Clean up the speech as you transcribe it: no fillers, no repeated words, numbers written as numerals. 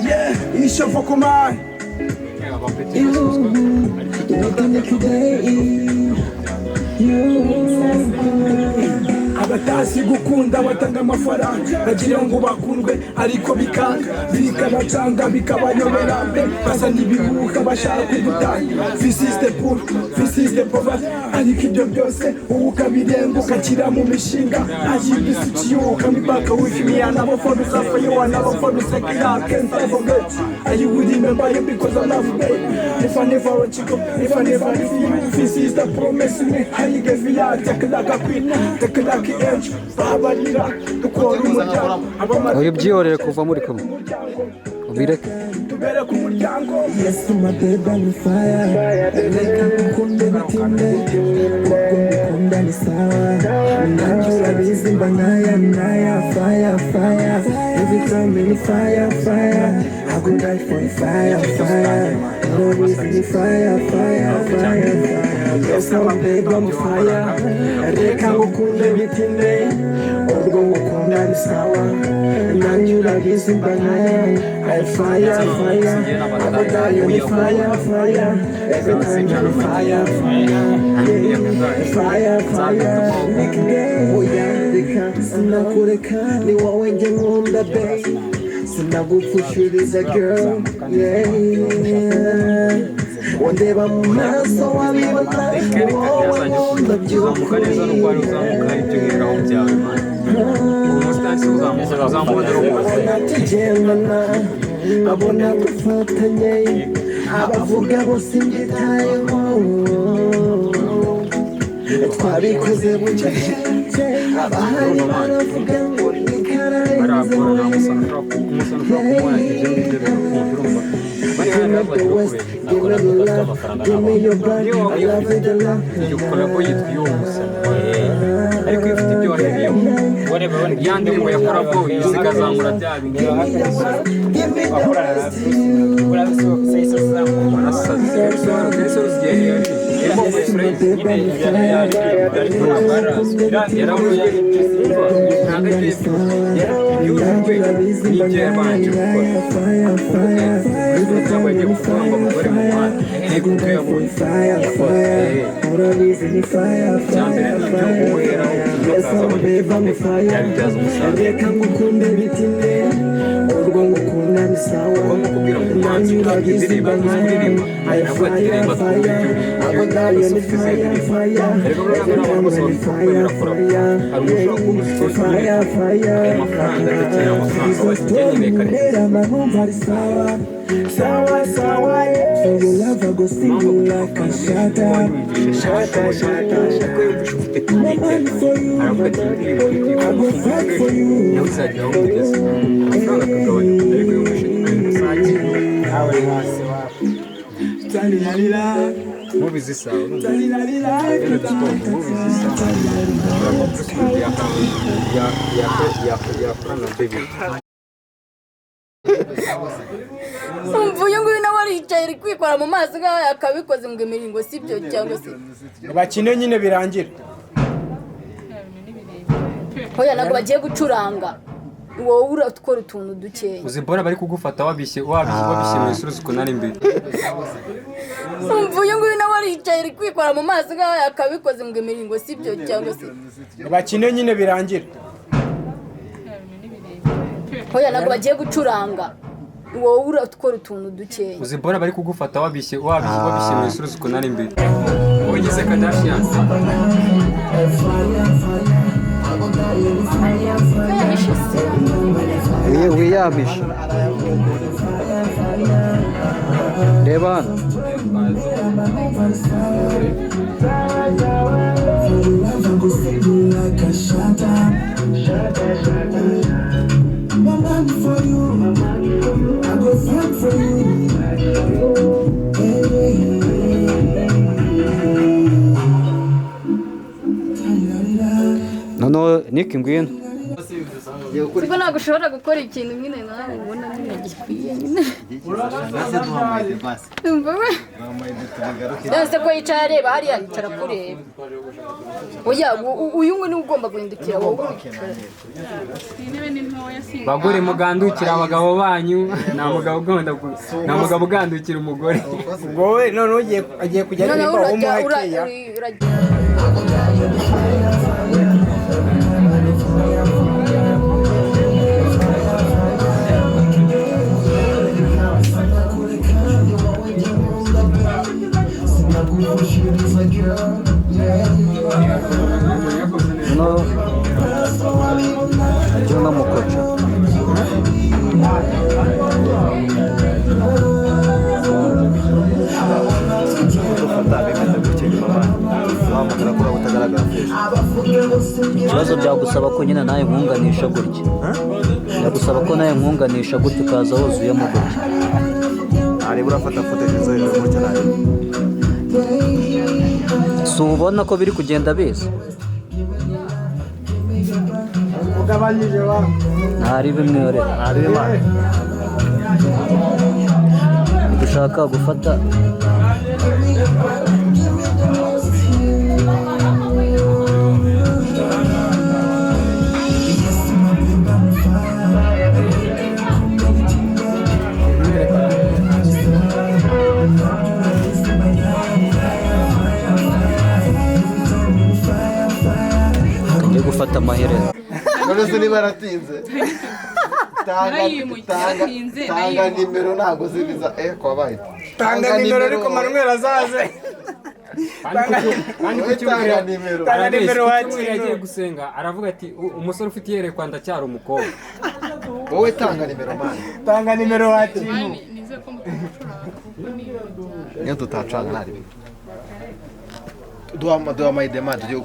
Yeah, ishofu kumai. Abatasi gukunda batanga amafaranga bagira ngo bakundwe ariko bikanga bikabacanga bikabayobera basa n'ibihuha bashaka kudutanga this is the poor this is the poverty ariko ibyo byose ubu ukabirenga ukakira mu mishinga ayibisikiyoka mibaka wifimiyana abafana usafa yowana abafana usakira can't forget I would remember you because I love you baby if I never let you go if I never leave you this is the promise me how you give me out take like a queen take like an angel babarira dukora umuryango oyo byiyorere kuva muri kumwe ubireke tubere ku muryango yes my baby on fire reka ngukunde bitinde ubwo ngukunda ni sawa nanjye urabizi mba naya fire every time in fire I could die for the fire no reason fire yes my baby on fire reka ngukunde bitinde ubwo ngukunda ni sawa nanjye urabizi mba naya fire I could die in the fire every time in fire oh yeah reka sinakureka ni wowe njye nkunda babe sinagupfushiriza girl wandeba mu maso wabibona wowe nkunda by'ukuri abona dufatanye abavuga bose mbyitayeho twabikoze bucece abahari baravuga ngo ni kararenze ariko ifite ibyo wahereyeho yandi ngo yakora bwo zikazamura bya bintu reka ngukunde bitinde urwo ngukunda ni sawa nanjye urabizi mba naya fire abo dayo ni fire amahumva ari sawa for your love I go sing you like a shatter my man for you I go fight for you mubi zisa uyu nguyu nawe aricaye ari kwikora mu mazi nk'aho yakabikoze ngo imiringo si byo cyangwa se bakine nyine birangira hoya ntabwo bagiye gucuranga wowe urakora utuntu dukeya uzi mbona bari kugufata wabishye mu isura zikunana imbere uyu nguyu nawe aricaye ari kwikora mu mazi nk'aho yakabikoze ngo imiringo si byo cyangwa se bakine nyine birangira hoya ntabwo bagiye gucuranga wowe urakora utuntu dukeya uzi mbona bari kugufata wabishye mu isura zikunana imbere wigeze Kardashian wiyamisha reba hano noneho Nick ngwino siko ntabwo ushobora gukora ikintu nyine nawe ubona nyine gikwiye nyine yose ko yicaye areba hariya yicara kureba oya uyu nguyu niwe ugomba guhindukira wowe bagore mugandukira abagabo banyu nta mugabo ugandukira umugore ubwo we none agiye kujya aririmba umuhakeya no mukoca ikibazo byagusaba ko nyine nawe nkunganisha gutya byagusaba ko nawe nkunganisha gutya ukaza wuzuyemo gutya areba urafata footage zo hejuru gutya nawe si ubona ko biri kugenda biza ugabanyije wa ntari bimwe rero dushaka gufata ngiye gufata amaherezo none se niba yaratinze tanga nimero ntabwo zibiza kwabaye tanga nimero ariko Manuel azaze tanga nimero yagiye gusenga aravuga ati umusore ufite iyerekwa ndacyari umukobwa wowe tanga nimero mani tanga nimero wakintu niyo tutacanga ntari duha my demand